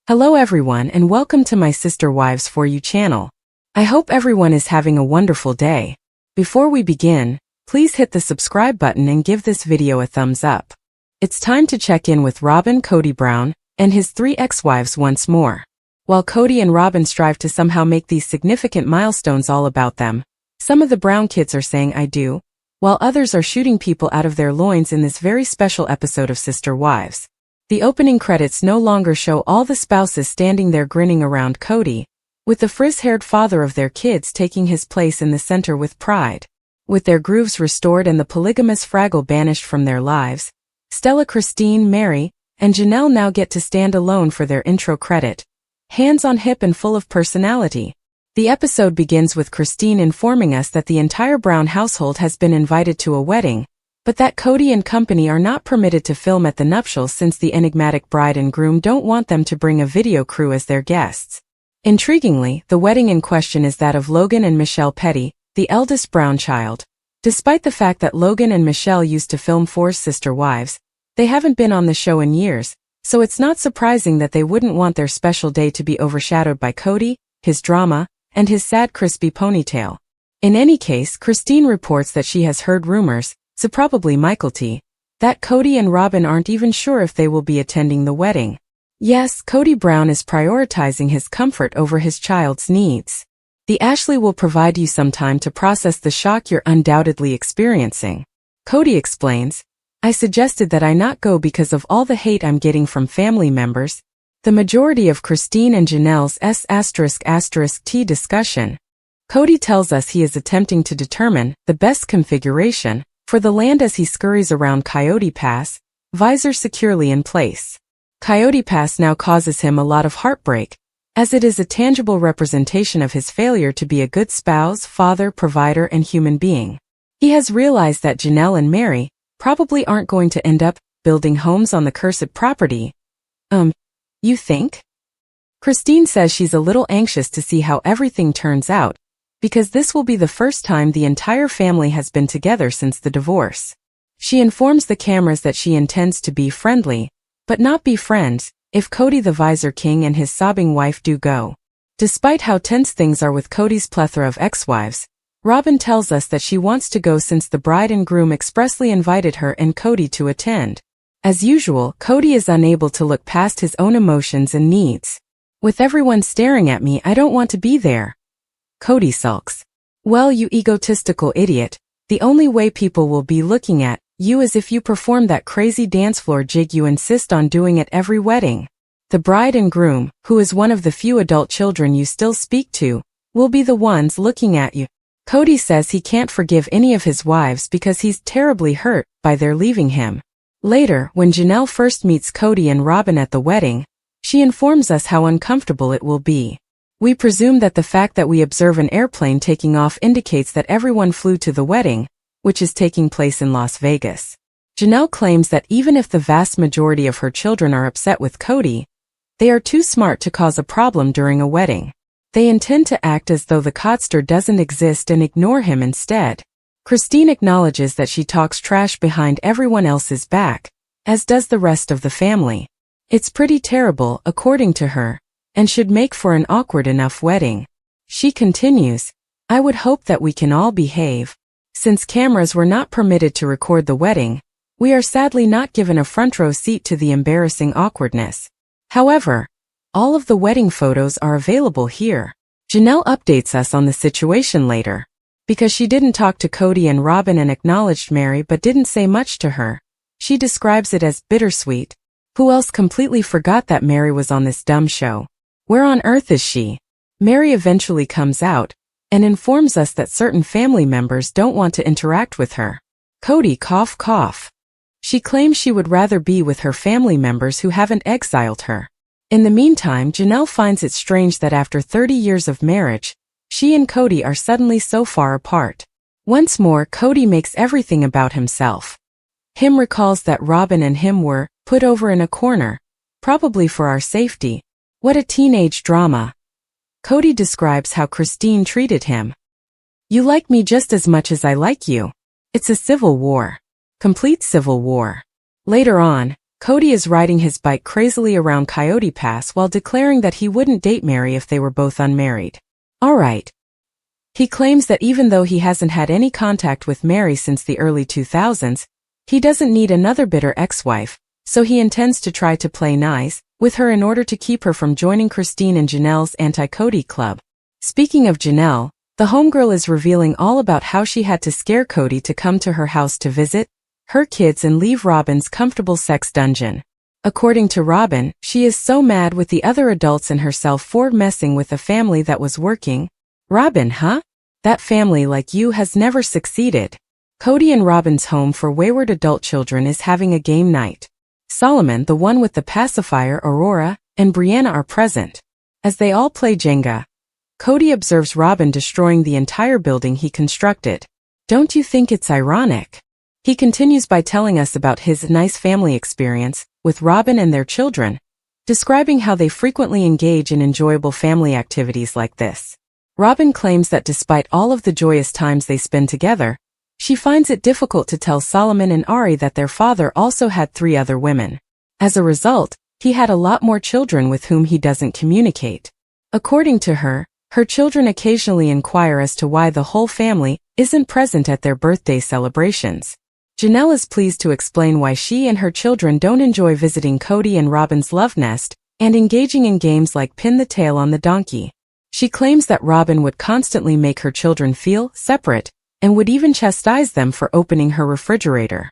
Hello everyone and welcome to my Sister Wives For You channel. I hope everyone is having a wonderful day. Before we begin, please hit the subscribe button and give this video a thumbs up. It's time to check in with Robin Kody Brown and his 3 ex-wives once more. While Kody and Robin strive to somehow make these significant milestones all about them, some of the Brown kids are saying I do, while others are shooting people out of their loins in this very special episode of Sister Wives. The opening credits no longer show all the spouses standing there grinning around Kody, with the frizz-haired father of their kids taking his place in the center with pride. With their grooves restored and the polygamous Fraggle banished from their lives, Stella, Christine, Mary, and Janelle now get to stand alone for their intro credit, hands on hip and full of personality. The episode begins with Christine informing us that the entire Brown household has been invited to a wedding, but that Kody and company are not permitted to film at the nuptials since the enigmatic bride and groom don't want them to bring a video crew as their guests. Intriguingly, the wedding in question is that of Logan and Michelle Petty, the eldest Brown child. Despite the fact that Logan and Michelle used to film Four's Sister Wives, they haven't been on the show in years, so it's not surprising that they wouldn't want their special day to be overshadowed by Kody, his drama, and his sad crispy ponytail. In any case, Christine reports that she has heard rumors, so probably Michael T., that Kody and Robin aren't even sure if they will be attending the wedding. Yes, Kody Brown is prioritizing his comfort over his child's needs. The Ashley will provide you some time to process the shock you're undoubtedly experiencing. Kody explains, I suggested that I not go because of all the hate I'm getting from family members. The majority of Christine and Janelle's S***T discussion. Kody tells us he is attempting to determine the best configuration for the land as he scurries around Coyote Pass, visor securely in place. Coyote Pass now causes him a lot of heartbreak, as it is a tangible representation of his failure to be a good spouse, father, provider, and human being. He has realized that Janelle and Mary probably aren't going to end up building homes on the cursed property. You think? Christine says she's a little anxious to see how everything turns out, because this will be the first time the entire family has been together since the divorce. She informs the cameras that she intends to be friendly, but not be friends, if Kody the Visor King and his sobbing wife do go. Despite how tense things are with Kody's plethora of ex-wives, Robin tells us that she wants to go since the bride and groom expressly invited her and Kody to attend. As usual, Kody is unable to look past his own emotions and needs. With everyone staring at me, I don't want to be there. Kody sulks. Well, you egotistical idiot, the only way people will be looking at you is if you perform that crazy dance floor jig you insist on doing at every wedding. The bride and groom, who is one of the few adult children you still speak to, will be the ones looking at you. Kody says he can't forgive any of his wives because he's terribly hurt by their leaving him. Later, when Janelle first meets Kody and Robin at the wedding, she informs us how uncomfortable it will be. We presume that the fact that we observe an airplane taking off indicates that everyone flew to the wedding, which is taking place in Las Vegas. Janelle claims that even if the vast majority of her children are upset with Kody, they are too smart to cause a problem during a wedding. They intend to act as though the codster doesn't exist and ignore him instead. Christine acknowledges that she talks trash behind everyone else's back, as does the rest of the family. It's pretty terrible, according to her, and should make for an awkward enough wedding. She continues, I would hope that we can all behave. Since cameras were not permitted to record the wedding, we are sadly not given a front row seat to the embarrassing awkwardness. However, all of the wedding photos are available here. Janelle updates us on the situation later. Because she didn't talk to Kody and Robin and acknowledged Mary but didn't say much to her, she describes it as bittersweet. Who else completely forgot that Mary was on this dumb show? Where on earth is she? Mary eventually comes out and informs us that certain family members don't want to interact with her. Kody cough cough. She claims she would rather be with her family members who haven't exiled her. In the meantime, Janelle finds it strange that after 30 years of marriage, she and Kody are suddenly so far apart. Once more, Kody makes everything about himself. Him recalls that Robin and him were put over in a corner, probably for our safety. What a teenage drama. Kody describes how Christine treated him. You like me just as much as I like you. It's a civil war. Complete civil war. Later on, Kody is riding his bike crazily around Coyote Pass while declaring that he wouldn't date Mary if they were both unmarried. Alright. He claims that even though he hasn't had any contact with Mary since the early 2000s, he doesn't need another bitter ex-wife, so he intends to try to play nice with her in order to keep her from joining Christine and Janelle's anti-Kody club. Speaking of Janelle, the homegirl is revealing all about how she had to scare Kody to come to her house to visit her kids and leave Robin's comfortable sex dungeon. According to Robin, she is so mad with the other adults and herself for messing with a family that was working. Robin, huh? That family like you has never succeeded. Kody and Robin's home for wayward adult children is having a game night. Solomon, the one with the pacifier, Aurora, and Brianna are present. As they all play Jenga, Kody observes Robin destroying the entire building he constructed. Don't you think it's ironic? He continues by telling us about his nice family experience with Robin and their children, describing how they frequently engage in enjoyable family activities like this. Robin claims that despite all of the joyous times they spend together, she finds it difficult to tell Solomon and Ari that their father also had 3 other women. As a result, he had a lot more children with whom he doesn't communicate. According to her, her children occasionally inquire as to why the whole family isn't present at their birthday celebrations. Janelle is pleased to explain why she and her children don't enjoy visiting Kody and Robin's love nest and engaging in games like pin the tail on the donkey. She claims that Robin would constantly make her children feel separate and would even chastise them for opening her refrigerator.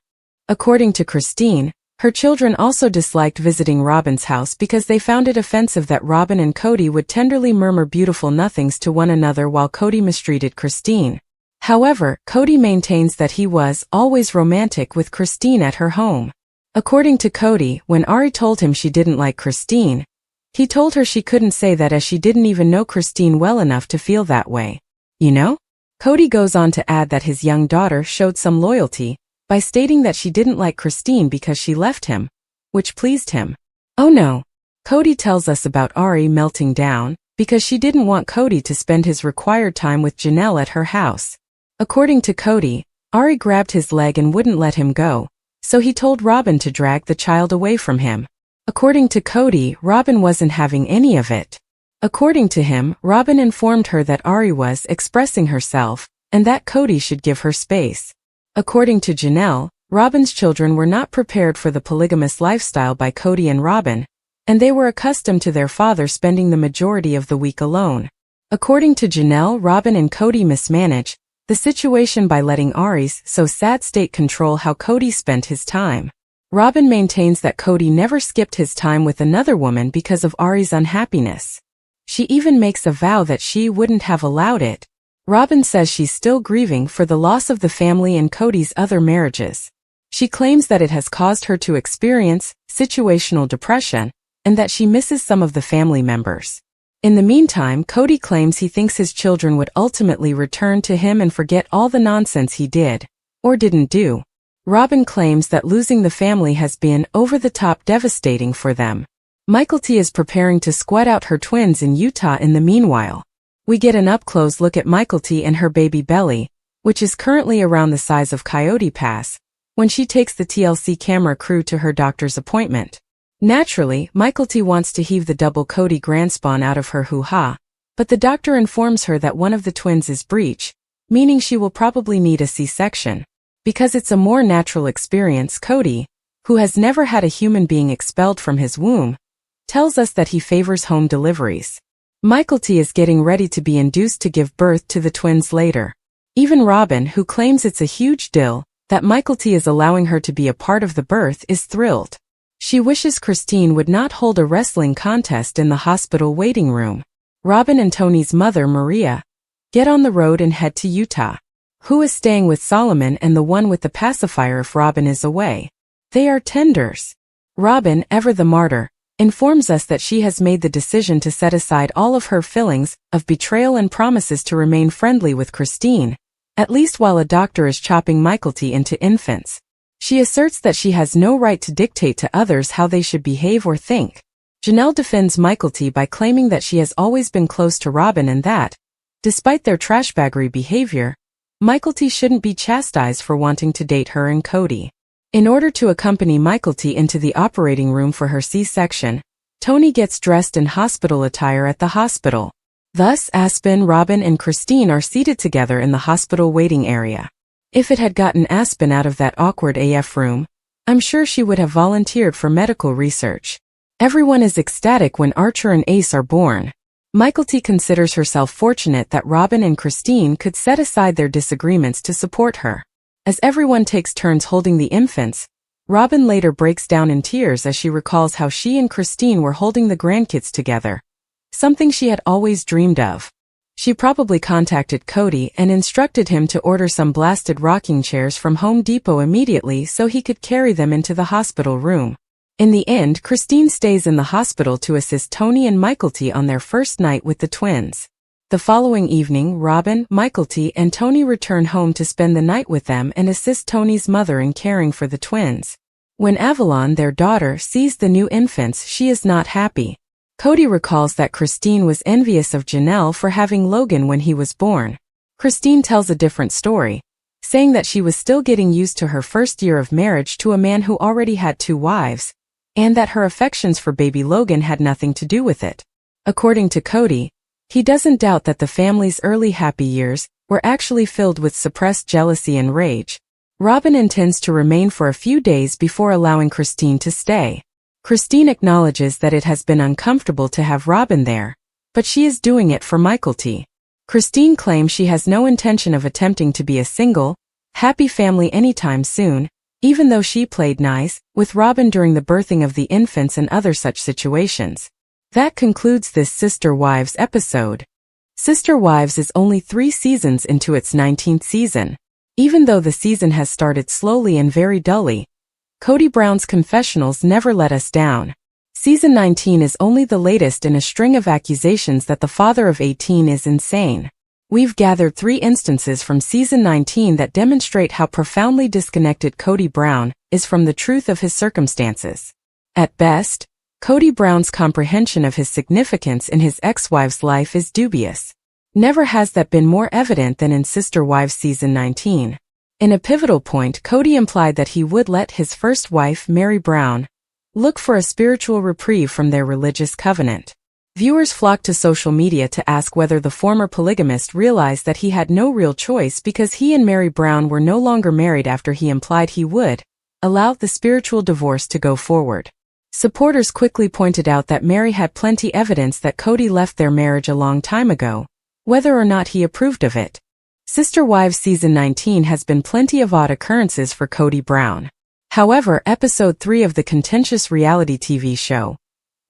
According to Christine, her children also disliked visiting Robin's house because they found it offensive that Robin and Kody would tenderly murmur beautiful nothings to one another while Kody mistreated Christine. However, Kody maintains that he was always romantic with Christine at her home. According to Kody, when Ari told him she didn't like Christine, he told her she couldn't say that as she didn't even know Christine well enough to feel that way. You know? Kody goes on to add that his young daughter showed some loyalty by stating that she didn't like Christine because she left him, which pleased him. Oh no. Kody tells us about Ari melting down because she didn't want Kody to spend his required time with Janelle at her house. According to Kody, Ari grabbed his leg and wouldn't let him go, so he told Robin to drag the child away from him. According to Kody, Robin wasn't having any of it. According to him, Robin informed her that Ari was expressing herself and that Kody should give her space. According to Janelle, Robin's children were not prepared for the polygamous lifestyle by Kody and Robin, and they were accustomed to their father spending the majority of the week alone. According to Janelle, Robin and Kody mismanage the situation by letting Ari's so sad state control how Kody spent his time. Robin maintains that Kody never skipped his time with another woman because of Ari's unhappiness. She even makes a vow that she wouldn't have allowed it. Robin says she's still grieving for the loss of the family and Kody's other marriages. She claims that it has caused her to experience situational depression and that she misses some of the family members. In the meantime, Kody claims he thinks his children would ultimately return to him and forget all the nonsense he did, or didn't do. Robin claims that losing the family has been over-the-top devastating for them. Mykelti is preparing to squat out her twins in Utah in the meanwhile. We get an up-close look at Mykelti and her baby belly, which is currently around the size of Coyote Pass, when she takes the TLC camera crew to her doctor's appointment. Naturally, Mykelti wants to heave the double Kody grandspawn out of her hoo-ha, but the doctor informs her that one of the twins is breech, meaning she will probably need a C-section. Because it's a more natural experience, Kody, who has never had a human being expelled from his womb, tells us that he favors home deliveries. Mykelti is getting ready to be induced to give birth to the twins later. Even Robin, who claims it's a huge deal that Mykelti is allowing her to be a part of the birth, is thrilled. She wishes Christine would not hold a wrestling contest in the hospital waiting room. Robin and Tony's mother, Maria, get on the road and head to Utah. Who is staying with Solomon and the one with the pacifier if Robin is away? They are tenders. Robin, ever the martyr, informs us that she has made the decision to set aside all of her feelings of betrayal and promises to remain friendly with Christine, at least while a doctor is chopping Mykelti into infants. She asserts that she has no right to dictate to others how they should behave or think. Janelle defends Mykelti by claiming that she has always been close to Robin and that, despite their trashbaggery behavior, Mykelti shouldn't be chastised for wanting to date her and Kody. In order to accompany Kody into the operating room for her C-section, Tony gets dressed in hospital attire at the hospital. Thus, Aspen, Robin, and Christine are seated together in the hospital waiting area. If it had gotten Aspen out of that awkward AF room, I'm sure she would have volunteered for medical research. Everyone is ecstatic when Archer and Ace are born. Kody considers herself fortunate that Robin and Christine could set aside their disagreements to support her. As everyone takes turns holding the infants, Robin later breaks down in tears as she recalls how she and Christine were holding the grandkids together, something she had always dreamed of. She probably contacted Kody and instructed him to order some blasted rocking chairs from Home Depot immediately so he could carry them into the hospital room. In the end, Christine stays in the hospital to assist Tony and Kody on their first night with the twins. The following evening, Robin, Kody, and Tony return home to spend the night with them and assist Tony's mother in caring for the twins. When Avalon, their daughter, sees the new infants, she is not happy. Kody recalls that Christine was envious of Janelle for having Logan when he was born. Christine tells a different story, saying that she was still getting used to her first year of marriage to a man who already had 2 wives, and that her affections for baby Logan had nothing to do with it. According to Kody, he doesn't doubt that the family's early happy years were actually filled with suppressed jealousy and rage. Robin intends to remain for a few days before allowing Christine to stay. Christine acknowledges that it has been uncomfortable to have Robin there, but she is doing it for Kody. Christine claims she has no intention of attempting to be a single, happy family anytime soon, even though she played nice with Robin during the birthing of the infants and other such situations. That concludes this Sister Wives episode. Sister Wives is only 3 seasons into its 19th season. Even though the season has started slowly and very dully, Kody Brown's confessionals never let us down. Season 19 is only the latest in a string of accusations that the father of 18 is insane. We've gathered 3 instances from Season 19 that demonstrate how profoundly disconnected Kody Brown is from the truth of his circumstances. At best, Kody Brown's comprehension of his significance in his ex-wife's life is dubious. Never has that been more evident than in Sister Wives Season 19. In a pivotal point, Kody implied that he would let his first wife, Mary Brown, look for a spiritual reprieve from their religious covenant. Viewers flocked to social media to ask whether the former polygamist realized that he had no real choice because he and Mary Brown were no longer married after he implied he would allow the spiritual divorce to go forward. Supporters quickly pointed out that Mary had plenty evidence that Kody left their marriage a long time ago, whether or not he approved of it. Sister Wives Season 19 has been plenty of odd occurrences for Kody Brown. However, Episode 3 of the contentious reality TV show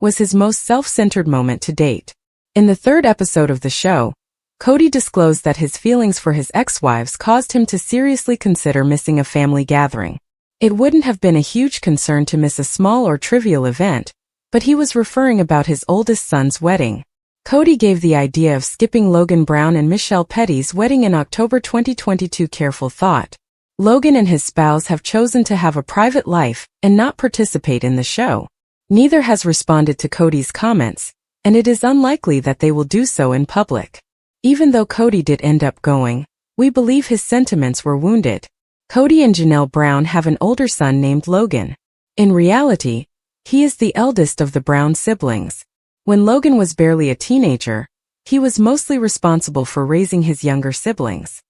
was his most self-centered moment to date. In the 3rd episode of the show, Kody disclosed that his feelings for his ex-wives caused him to seriously consider missing a family gathering. It wouldn't have been a huge concern to miss a small or trivial event, but he was referring about his oldest son's wedding. Kody gave the idea of skipping Logan Brown and Michelle Petty's wedding in October 2022 careful thought. Logan and his spouse have chosen to have a private life and not participate in the show. Neither has responded to Kody's comments, and it is unlikely that they will do so in public. Even though Kody did end up going, we believe his sentiments were wounded. Kody and Janelle Brown have an older son named Logan. In reality, he is the eldest of the Brown siblings. When Logan was barely a teenager, he was mostly responsible for raising his younger siblings.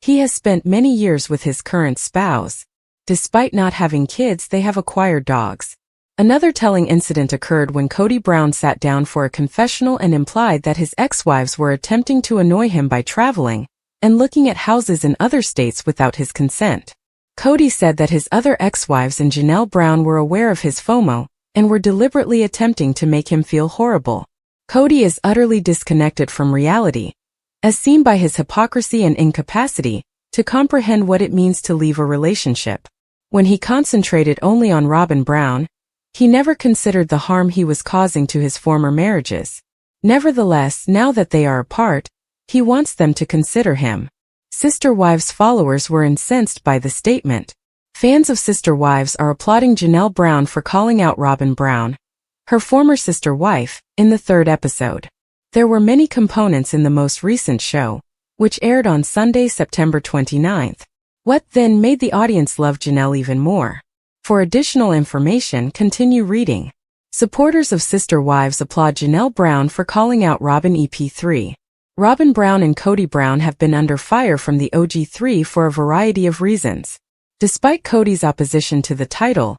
He has spent many years with his current spouse. Despite not having kids, they have acquired dogs. Another telling incident occurred when Kody Brown sat down for a confessional and implied that his ex-wives were attempting to annoy him by traveling and looking at houses in other states without his consent. Kody said that his other ex-wives and Janelle Brown were aware of his FOMO and were deliberately attempting to make him feel horrible. Kody is utterly disconnected from reality, as seen by his hypocrisy and incapacity to comprehend what it means to leave a relationship. When he concentrated only on Robin Brown, he never considered the harm he was causing to his former marriages. Nevertheless, now that they are apart, he wants them to consider him. Sister Wives followers were incensed by the statement. Fans of Sister Wives are applauding Janelle Brown for calling out Robin Brown, her former sister wife, in the 3rd episode. There were many components in the most recent show, which aired on Sunday, September 29th. What then made the audience love Janelle even more? For additional information, continue reading. Supporters of Sister Wives applaud Janelle Brown for calling out Robin EP3. Robin Brown and Kody Brown have been under fire from the OG3 for a variety of reasons. Despite Kody's opposition to the title,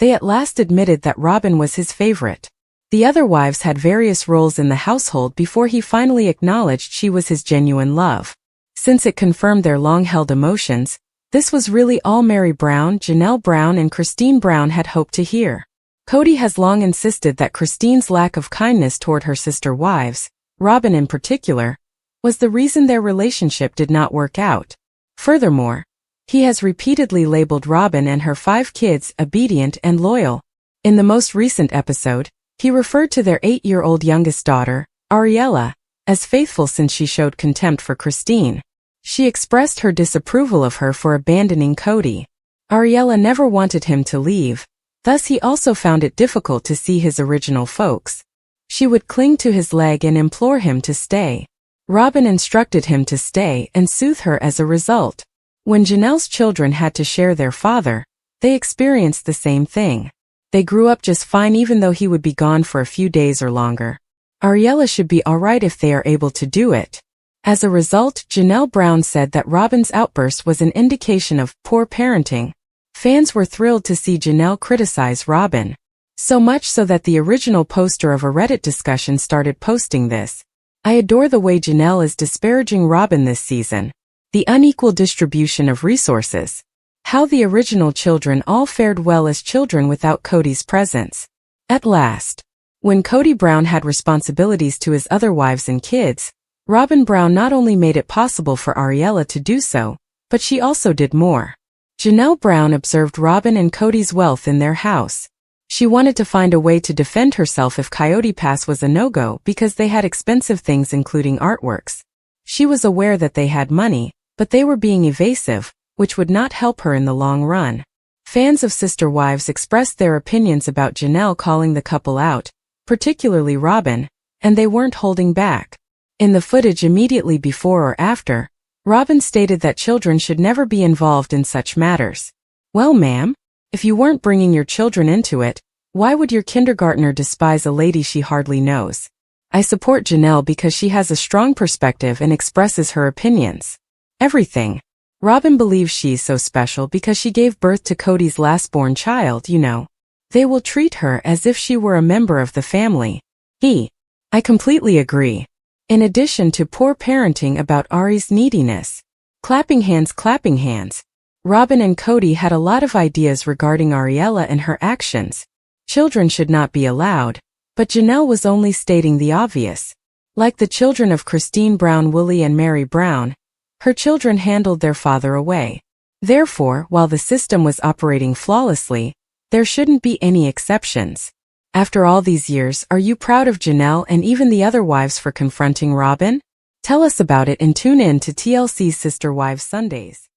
they at last admitted that Robin was his favorite. The other wives had various roles in the household before he finally acknowledged she was his genuine love. Since it confirmed their long-held emotions, this was really all Mary Brown, Janelle Brown and Christine Brown had hoped to hear. Kody has long insisted that Christine's lack of kindness toward her sister wives, Robin in particular, was the reason their relationship did not work out. Furthermore, he has repeatedly labeled Robin and her 5 kids obedient and loyal. In the most recent episode, he referred to their 8-year-old youngest daughter, Ariella, as faithful since she showed contempt for Christine. She expressed her disapproval of her for abandoning Kody. Ariella never wanted him to leave, thus he also found it difficult to see his original folks. She would cling to his leg and implore him to stay. Robin instructed him to stay and soothe her as a result. When Janelle's children had to share their father, they experienced the same thing. They grew up just fine even though he would be gone for a few days or longer. Ariella should be alright if they are able to do it. As a result, Janelle Brown said that Robin's outburst was an indication of poor parenting. Fans were thrilled to see Janelle criticize Robin. So much so that the original poster of a Reddit discussion started posting this. I adore the way Janelle is disparaging Robin this season. The unequal distribution of resources. How the original children all fared well as children without Kody's presence. At last, when Kody Brown had responsibilities to his other wives and kids, Robin Brown not only made it possible for Ariella to do so, but she also did more. Janelle Brown observed Robin and Kody's wealth in their house. She wanted to find a way to defend herself if Coyote Pass was a no-go because they had expensive things including artworks. She was aware that they had money, but they were being evasive, which would not help her in the long run. Fans of Sister Wives expressed their opinions about Janelle calling the couple out, particularly Robin, and they weren't holding back. In the footage immediately before or after, Robin stated that children should never be involved in such matters. Well, ma'am, if you weren't bringing your children into it, why would your kindergartner despise a lady she hardly knows? I support Janelle because she has a strong perspective and expresses her opinions. Everything. Robin believes she's so special because she gave birth to Kody's last-born child, you know. They will treat her as if she were a member of the family. I completely agree. In addition to poor parenting about Ari's neediness. Clapping hands. Robin and Kody had a lot of ideas regarding Ariella and her actions. Children should not be allowed, but Janelle was only stating the obvious. Like the children of Christine Brown Woolley and Mary Brown, her children handled their father away. Therefore, while the system was operating flawlessly, there shouldn't be any exceptions. After all these years, are you proud of Janelle and even the other wives for confronting Robin? Tell us about it and tune in to TLC's Sister Wives Sundays.